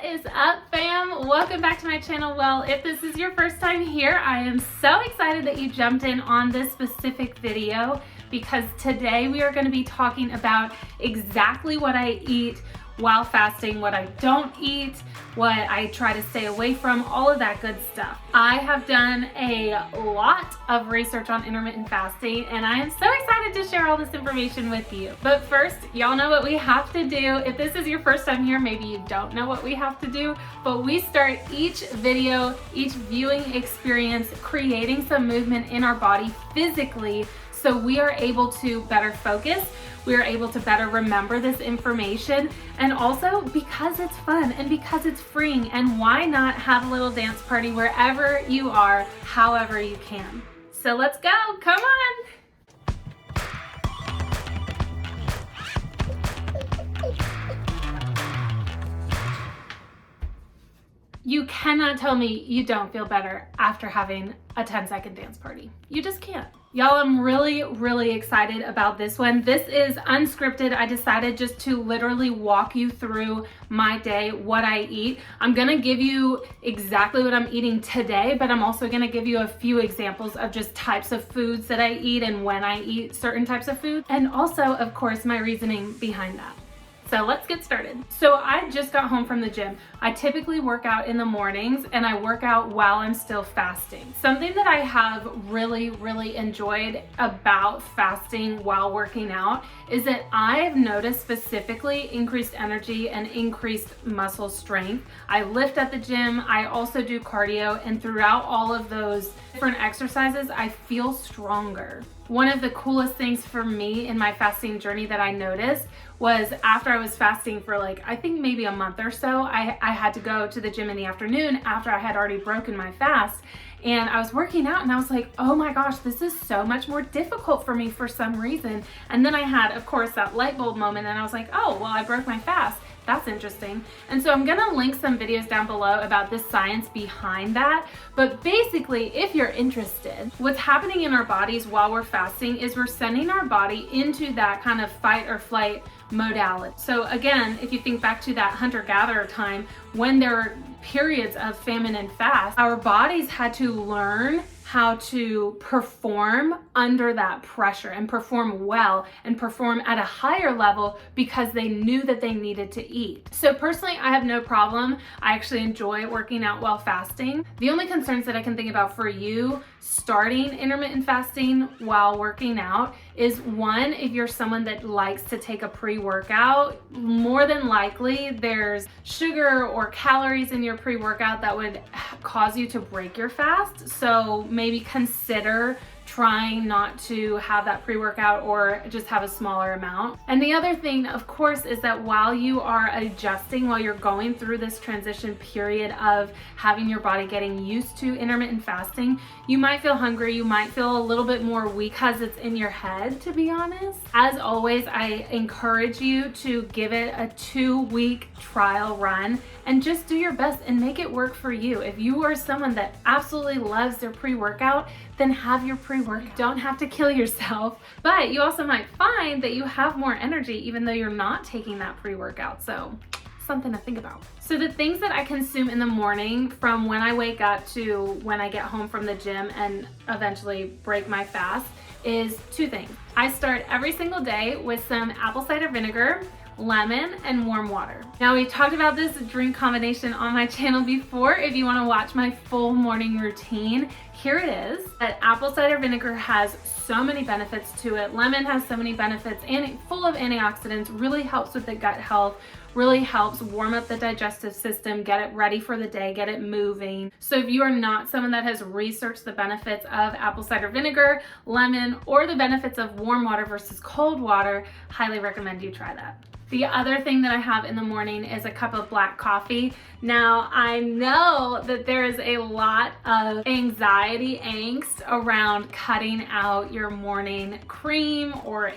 What is up, fam? Welcome back to my channel. Well, if this is your first time here, I am so excited that you jumped in on this specific video because today we are going to be talking about exactly what I eat while fasting, what I don't eat, what I try to stay away from, all of that good stuff. I have done a lot of research on intermittent fasting and I am so excited to share all this information with you. But first, y'all know what we have to do. If this is your first time here, maybe you don't know what we have to do, but we start each video, each viewing experience, creating some movement in our body physically so we are able to better focus. We are able to better remember this information, and also because it's fun and because it's freeing, and why not have a little dance party wherever you are, however you can. So let's go, come on. You cannot tell me you don't feel better after having a 10-second dance party. You just can't. Y'all, I'm really excited about this one. This is unscripted. I decided just to literally walk you through my day, what I eat. I'm gonna give you exactly what I'm eating today, but I'm also gonna give you a few examples of just types of foods that I eat and when I eat certain types of food, and also, of course, my reasoning behind that. So let's get started. So I just got home from the gym. I typically work out in the mornings and I work out while I'm still fasting. Something that I have really enjoyed about fasting while working out is that I've noticed specifically increased energy and increased muscle strength. I lift at the gym, I also do cardio, and throughout all of those different exercises, I feel stronger. One of the coolest things for me in my fasting journey that I noticed was after I was fasting for I think maybe a month or so, I had to go to the gym in the afternoon after I had already broken my fast. And I was working out and I was like, oh my gosh, this is so much more difficult for me for some reason. And then I had, of course, that light bulb moment and I was like, oh, well, I broke my fast. That's interesting. And so I'm gonna link some videos down below about the science behind that. But basically, if you're interested, what's happening in our bodies while we're fasting is we're sending our body into that kind of fight or flight modality. So again, if you think back to that hunter-gatherer time, when there were periods of famine and fast, our bodies had to learn how to perform under that pressure and perform well and perform at a higher level because they knew that they needed to eat. So personally, I have no problem. I actually enjoy working out while fasting. The only concerns that I can think about for you starting intermittent fasting while working out is, one, if you're someone that likes to take a pre-workout, more than likely there's sugar or calories in your pre-workout that would cause you to break your fast. So maybe consider trying not to have that pre-workout or just have a smaller amount. And the other thing, of course, is that while you are adjusting, while you're going through this transition period of having your body getting used to intermittent fasting, you might feel hungry, you might feel a little bit more weak because it's in your head, to be honest. As always, I encourage you to give it a 2-week trial run and just do your best and make it work for you. If you are someone that absolutely loves their pre-workout, then have your pre-workout. You don't have to kill yourself, but you also might find that you have more energy even though you're not taking that pre-workout. So something to think about. So the things that I consume in the morning from when I wake up to when I get home from the gym and eventually break my fast is 2 things. I start every single day with some apple cider vinegar, lemon, and warm water. Now, we talked about this drink combination on my channel before. If you want to watch my full morning routine, here it is. That apple cider vinegar has so many benefits to it. Lemon has so many benefits and full of antioxidants, really helps with the gut health, really helps warm up the digestive system, get it ready for the day, get it moving. So if you are not someone that has researched the benefits of apple cider vinegar, lemon, or the benefits of warm water versus cold water, highly recommend you try that. The other thing that I have in the morning is a cup of black coffee. Now, I know that there is a lot of anxiety, angst around cutting out your morning cream or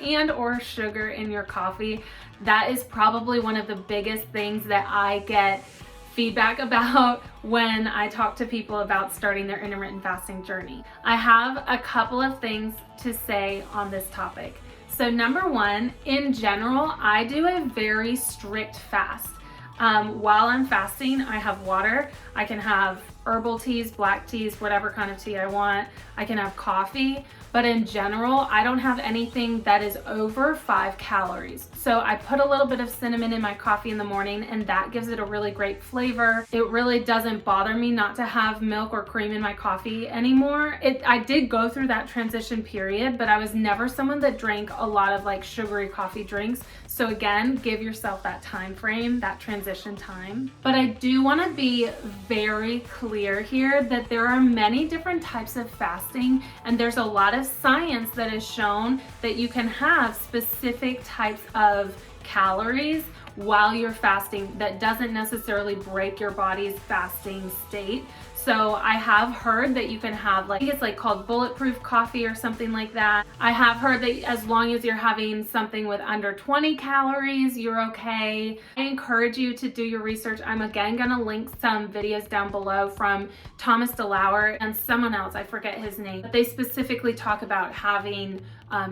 sugar in your coffee. That is probably one of the biggest things that I get feedback about when I talk to people about starting their intermittent fasting journey. I have a couple of things to say on this topic. So number one, in general, I do a very strict fast. While I'm fasting, I have water. I can have herbal teas, black teas, whatever kind of tea I want. I can have coffee, but in general, I don't have anything that is over 5 calories. So I put a little bit of cinnamon in my coffee in the morning, and that gives it a really great flavor. It really doesn't bother me not to have milk or cream in my coffee anymore. I did go through that transition period, but I was never someone that drank a lot of like sugary coffee drinks. So again, give yourself that time frame, that transition time. But I do want to be very clear here that there are many different types of fasting, and there's a lot of science that has shown that you can have specific types of calories while you're fasting that doesn't necessarily break your body's fasting state. So I have heard that you can have I think it's like called bulletproof coffee or something like that. I have heard that as long as you're having something with under 20 calories, you're okay. I encourage you to do your research. I'm again gonna link some videos down below from Thomas DeLauer and someone else, I forget his name, but they specifically talk about having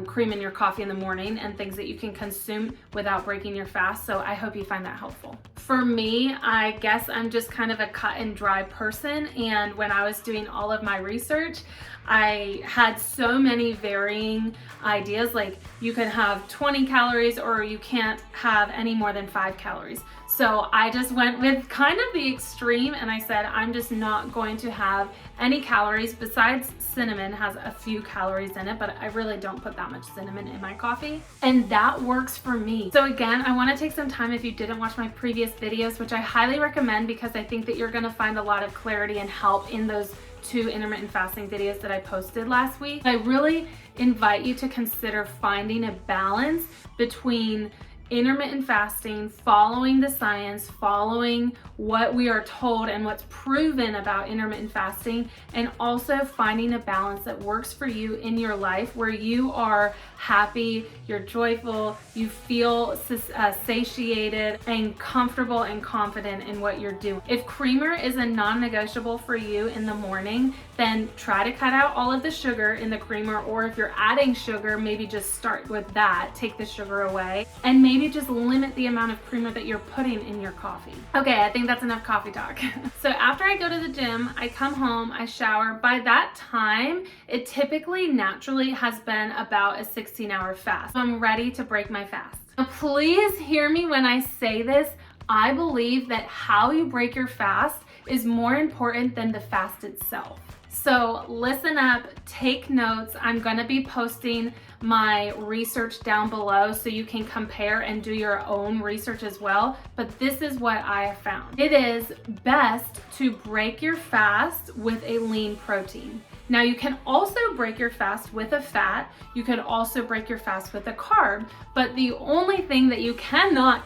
cream in your coffee in the morning and things that you can consume without breaking your fast. So I hope you find that helpful. For me, I guess I'm just kind of a cut and dry person. And when I was doing all of my research, I had so many varying ideas, like you can have 20 calories or you can't have any more than 5 calories. So I just went with kind of the extreme, and I said I'm just not going to have any calories. Besides, cinnamon has a few calories in it, but I really don't put that much cinnamon in my coffee, and that works for me. So again, I want to take some time, if you didn't watch my previous videos, which I highly recommend because I think that you're going to find a lot of clarity and help in those 2 intermittent fasting videos that I posted last week. I really invite you to consider finding a balance between intermittent fasting, following the science, following what we are told and what's proven about intermittent fasting, and also finding a balance that works for you in your life where you are happy, you're joyful, you feel satiated and comfortable and confident in what you're doing. If creamer is a non-negotiable for you in the morning, then try to cut out all of the sugar in the creamer, or if you're adding sugar, maybe just start with that, take the sugar away, and maybe just limit the amount of creamer that you're putting in your coffee. Okay, I think that's enough coffee talk. So after I go to the gym, I come home, I shower. By that time, it typically naturally has been about a 16-hour fast. So I'm ready to break my fast. Now, please hear me when I say this. I believe that how you break your fast is more important than the fast itself. So listen up, take notes. I'm gonna be posting my research down below so you can compare and do your own research as well. But this is what I have found. It is best to break your fast with a lean protein. Now you can also break your fast with a fat. You can also break your fast with a carb, but the only thing that you cannot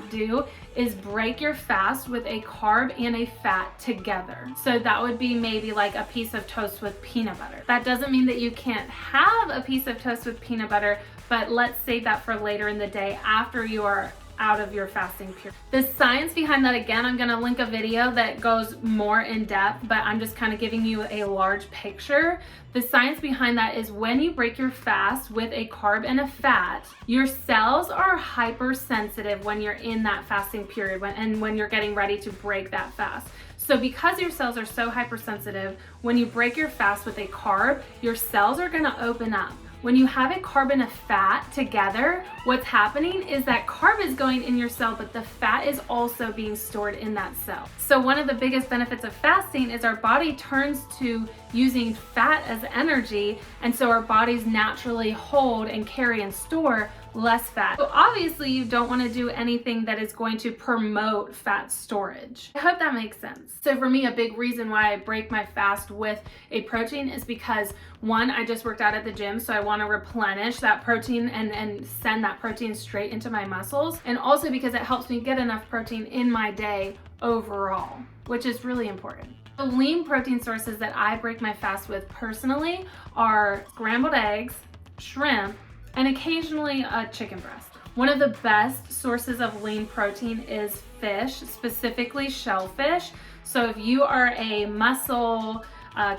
do is break your fast with a carb and a fat together. So that would be maybe like a piece of toast with peanut butter. That doesn't mean that you can't have a piece of toast with peanut butter, but let's save that for later in the day after you are out of your fasting period. The science behind that, again, I'm gonna link a video that goes more in depth, but I'm just kind of giving you a large picture. The science behind that is when you break your fast with a carb and a fat, your cells are hypersensitive when you're in that fasting period when you're getting ready to break that fast. So because your cells are so hypersensitive, when you break your fast with a carb, your cells are gonna open up. When you have a carb and a fat together, what's happening is that carb is going in your cell, but the fat is also being stored in that cell. So one of the biggest benefits of fasting is our body turns to using fat as energy, and so our bodies naturally hold and carry and store less fat. So obviously you don't want to do anything that is going to promote fat storage. I hope that makes sense. So for me, a big reason why I break my fast with a protein is because, one, I just worked out at the gym, so I want to replenish that protein and send that protein straight into my muscles, and also because it helps me get enough protein in my day overall, which is really important. The lean protein sources that I break my fast with personally are scrambled eggs, shrimp, and occasionally a chicken breast. One of the best sources of lean protein is fish, specifically shellfish. So if you are a mussel,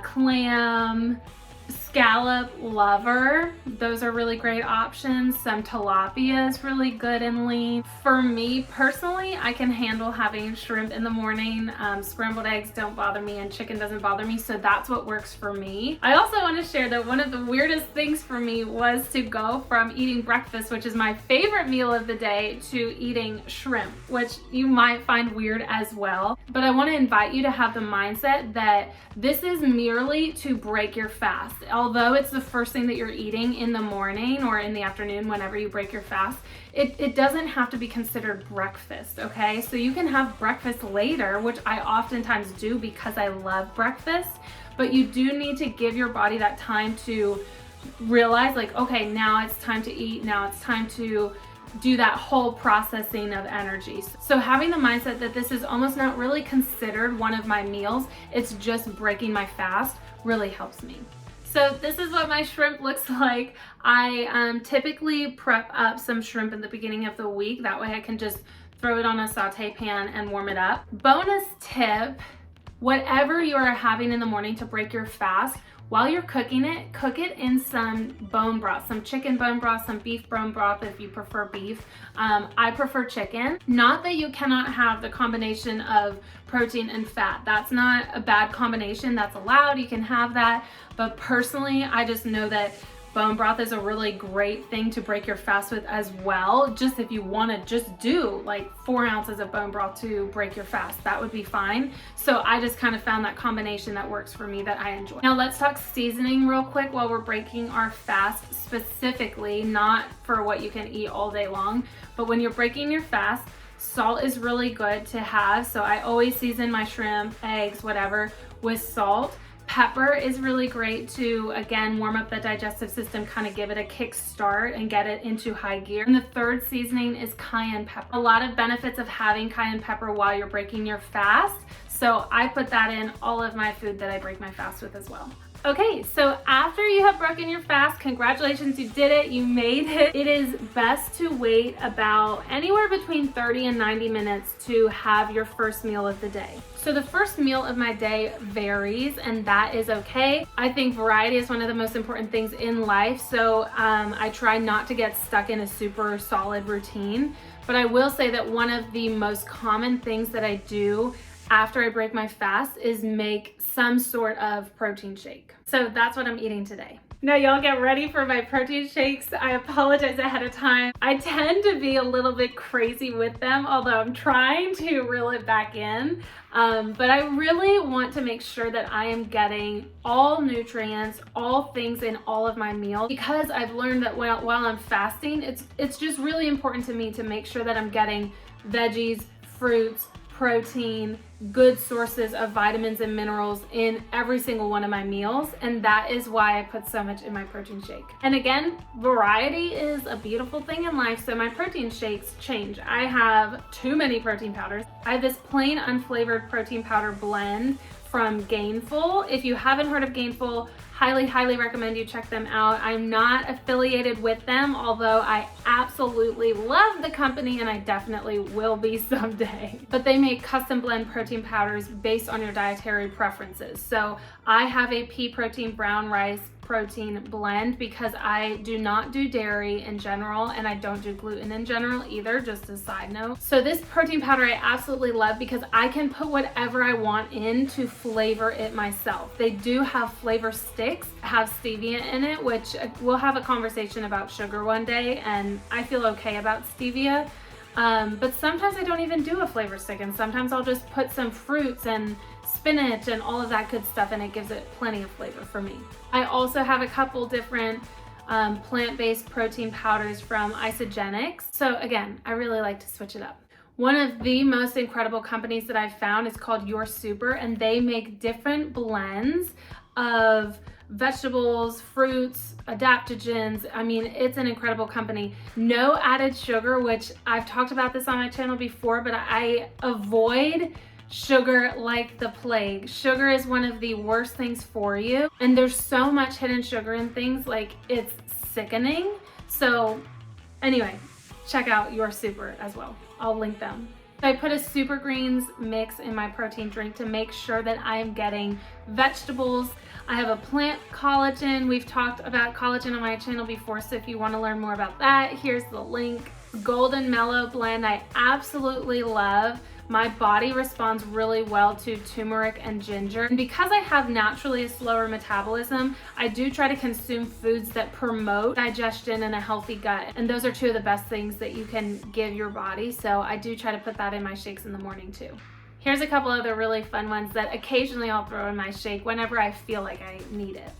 clam, scallop lover. Those are really great options. Some tilapia is really good and lean. For me personally, I can handle having shrimp in the morning. Scrambled eggs don't bother me and chicken doesn't bother me, so that's what works for me. I also want to share that one of the weirdest things for me was to go from eating breakfast, which is my favorite meal of the day, to eating shrimp, which you might find weird as well. But I want to invite you to have the mindset that this is merely to break your fast. Although it's the first thing that you're eating in the morning or in the afternoon whenever you break your fast, it doesn't have to be considered breakfast, okay? So you can have breakfast later, which I oftentimes do because I love breakfast, but you do need to give your body that time to realize like, okay, now it's time to eat, now it's time to do that whole processing of energy. So having the mindset that this is almost not really considered one of my meals, it's just breaking my fast, really helps me. So this is what my shrimp looks like. I typically prep up some shrimp in the beginning of the week. That way I can just throw it on a saute pan and warm it up. Bonus tip, whatever you are having in the morning to break your fast, while you're cooking it, cook it in some bone broth, some chicken bone broth, some beef bone broth if you prefer beef. I prefer chicken. Not that you cannot have the combination of protein and fat. That's not a bad combination. That's allowed. You can have that. But personally, I just know that bone broth is a really great thing to break your fast with as well. Just if you want to just do like 4 ounces of bone broth to break your fast, that would be fine. So I just kind of found that combination that works for me that I enjoy. Now let's talk seasoning real quick while we're breaking our fast, specifically, not for what you can eat all day long, but when you're breaking your fast, salt is really good to have. So I always season my shrimp, eggs, whatever, with salt. Pepper is really great to, again, warm up the digestive system, kind of give it a kick start and get it into high gear. And the third seasoning is cayenne pepper. A lot of benefits of having cayenne pepper while you're breaking your fast. So I put that in all of my food that I break my fast with as well. Okay, so after you have broken your fast, congratulations, you did it, you made it. It is best to wait about anywhere between 30 and 90 minutes to have your first meal of the day. So the first meal of my day varies, and that is okay. I think variety is one of the most important things in life, so I try not to get stuck in a super solid routine. But I will say that one of the most common things that I do after I break my fast is make some sort of protein shake. So that's what I'm eating today. Now y'all get ready for my protein shakes. I apologize ahead of time. I tend to be a little bit crazy with them, although I'm trying to reel it back in. But I really want to make sure that I am getting all nutrients, all things in all of my meals, because I've learned that while I'm fasting, it's just really important to me to make sure that I'm getting veggies, fruits, protein, good sources of vitamins and minerals in every single one of my meals, and that is why I put so much in my protein shake. And again, variety is a beautiful thing in life, so my protein shakes change. I have too many protein powders. I have this plain unflavored protein powder blend from Gainful. If you haven't heard of Gainful, highly recommend you check them out. I'm not affiliated with them, although I absolutely love the company and I definitely will be someday. But they make custom blend protein powders based on your dietary preferences. So I have a pea protein brown rice protein blend because I do not do dairy in general, and I don't do gluten in general either, just a side note. So this protein powder I absolutely love because I can put whatever I want in to flavor it myself. They do have flavor sticks, have stevia in it, which we'll have a conversation about sugar one day, and I feel okay about stevia. But sometimes I don't even do a flavor stick, and sometimes I'll just put some fruits and spinach and all of that good stuff, and it gives it plenty of flavor for me. I also have a couple different plant-based protein powders from Isogenics. So again, I really like to switch it up. One of the most incredible companies that I've found is called Your Super, and they make different blends of vegetables, fruits, adaptogens. I mean, it's an incredible company. No added sugar, which I've talked about this on my channel before, but I avoid sugar like the plague. Sugar is one of the worst things for you, and there's so much hidden sugar in things, like it's sickening. So anyway, check out Your Super as well. I'll link them. I put a super greens mix in my protein drink to make sure that I'm getting vegetables. I have a plant collagen. We've talked about collagen on my channel before, so if you want to learn more about that, here's the link. Golden Mellow blend I absolutely love. My body responds really well to turmeric and ginger. And because I have naturally a slower metabolism, I do try to consume foods that promote digestion and a healthy gut. And those are two of the best things that you can give your body. So I do try to put that in my shakes in the morning too. Here's a couple other really fun ones that occasionally I'll throw in my shake whenever I feel like I need it.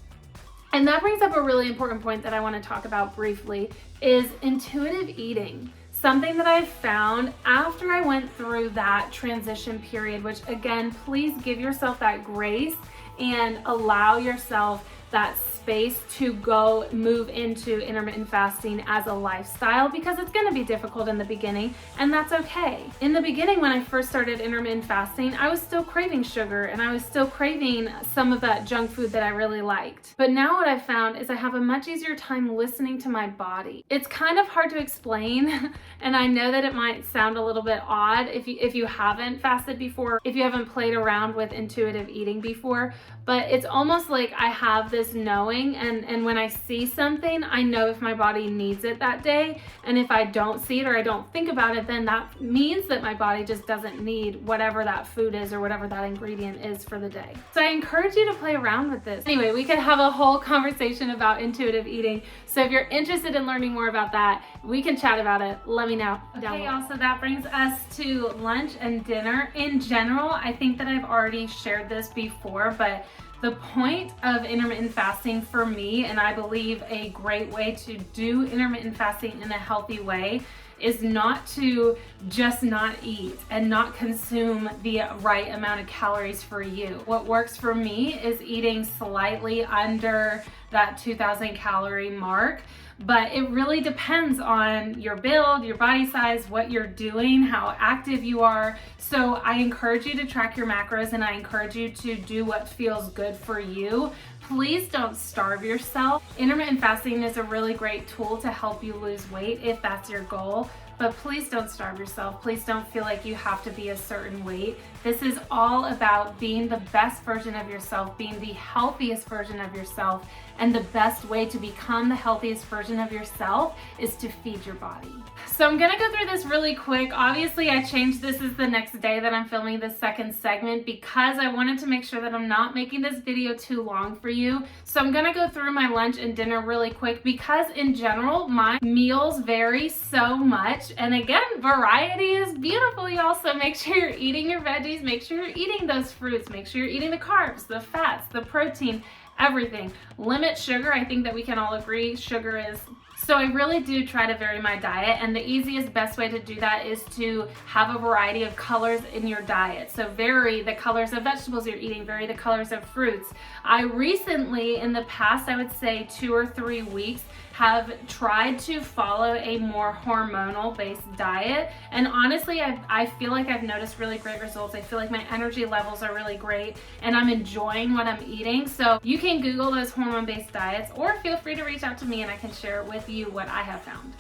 And that brings up a really important point that I want to talk about briefly is intuitive eating. Something that I found after I went through that transition period, which again, please give yourself that grace and allow yourself that space to go move into intermittent fasting as a lifestyle, because it's going to be difficult in the beginning, and that's okay. In the beginning, when I first started intermittent fasting, I was still craving sugar and I was still craving some of that junk food that I really liked. But now what I've found is I have a much easier time listening to my body. It's kind of hard to explain, and I know that it might sound a little bit odd if you haven't fasted before, if you haven't played around with intuitive eating before, but it's almost like I have this knowing, and when I see something, I know if my body needs it that day, and if I don't see it or I don't think about it, then that means that my body just doesn't need whatever that food is or whatever that ingredient is for the day. So I encourage you to play around with this. Anyway, we could have a whole conversation about intuitive eating, so if you're interested in learning more about that, we can chat about it. Let me know. Okay, y'all, so that brings us to lunch and dinner. In general, I think that I've already shared this before, but the point of intermittent fasting for me, and I believe a great way to do intermittent fasting in a healthy way, is not to just not eat and not consume the right amount of calories for you. What works for me is eating slightly under that 2,000 calorie mark, but it really depends on your build, your body size, what you're doing, how active you are. So I encourage you to track your macros, and I encourage you to do what feels good for you. Please don't starve yourself. Intermittent fasting is a really great tool to help you lose weight if that's your goal, but please don't starve yourself. Please don't feel like you have to be a certain weight. This is all about being the best version of yourself, being the healthiest version of yourself, and the best way to become the healthiest version of yourself is to feed your body. So I'm gonna go through this really quick. Obviously, I changed this as the next day that I'm filming this second segment because I wanted to make sure that I'm not making this video too long for you. So I'm gonna go through my lunch and dinner really quick because in general, my meals vary so much. And again, variety is beautiful, y'all. So make sure you're eating your veggies, make sure you're eating those fruits, make sure you're eating the carbs, the fats, the protein, everything. Limit sugar. I think that we can all agree sugar is. So I really do try to vary my diet, and the easiest, best way to do that is to have a variety of colors in your diet. So vary the colors of vegetables you're eating, vary the colors of fruits. I recently, in the past, I would say 2 or 3 weeks, have tried to follow a more hormonal based diet, and honestly I feel like I've noticed really great results. I feel like my energy levels are really great and I'm enjoying what I'm eating. So you can Google those hormone based diets, or feel free to reach out to me and I can share with you what I have found.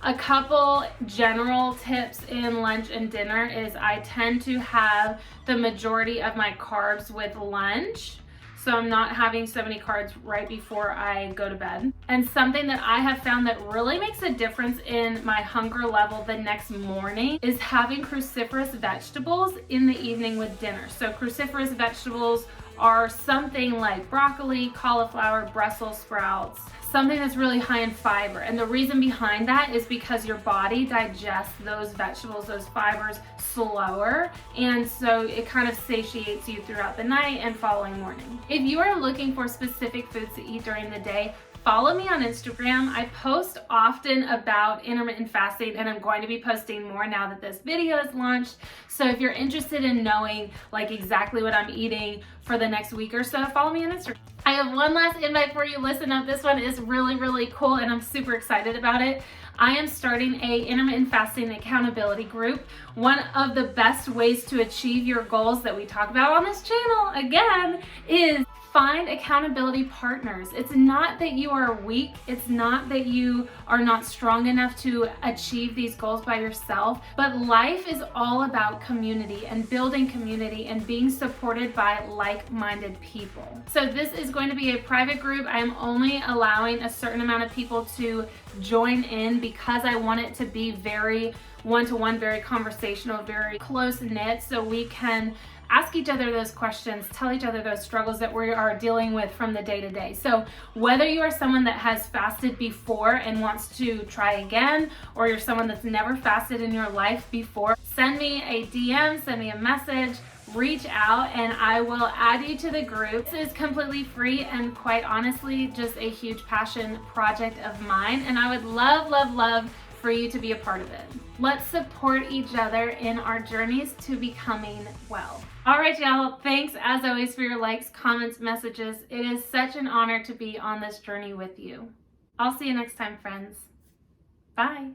A couple general tips in lunch and dinner is I tend to have the majority of my carbs with lunch. So I'm not having so many carbs right before I go to bed. And something that I have found that really makes a difference in my hunger level the next morning is having cruciferous vegetables in the evening with dinner. So cruciferous vegetables are something like broccoli, cauliflower, Brussels sprouts, something that's really high in fiber. And the reason behind that is because your body digests those vegetables, those fibers, slower, and so it kind of satiates you throughout the night and following morning. If you are looking for specific foods to eat during the day, follow me on Instagram. I post often about intermittent fasting, and I'm going to be posting more now that this video is launched. So if you're interested in knowing like exactly what I'm eating for the next week or so, follow me on Instagram. I have one last invite for you. Listen up, this one is really, really cool and I'm super excited about it. I am starting a intermittent fasting accountability group. One of the best ways to achieve your goals that we talk about on this channel, again, is find accountability partners. It's not that you are weak. It's not that you are not strong enough to achieve these goals by yourself, but life is all about community and building community and being supported by like-minded people. So this is going to be a private group. I am only allowing a certain amount of people to join in because I want it to be very one-to-one, very conversational, very close-knit, so we can ask each other those questions, tell each other those struggles that we are dealing with from the day-to-day. So whether you are someone that has fasted before and wants to try again, or you're someone that's never fasted in your life before, send me a DM, send me a message, reach out, and I will add you to the group. This is completely free and quite honestly just a huge passion project of mine, and I would love, love, love for you to be a part of it. Let's support each other in our journeys to becoming well. All right, y'all, thanks as always for your likes, comments, messages. It is such an honor to be on this journey with you. I'll see you next time, friends. Bye.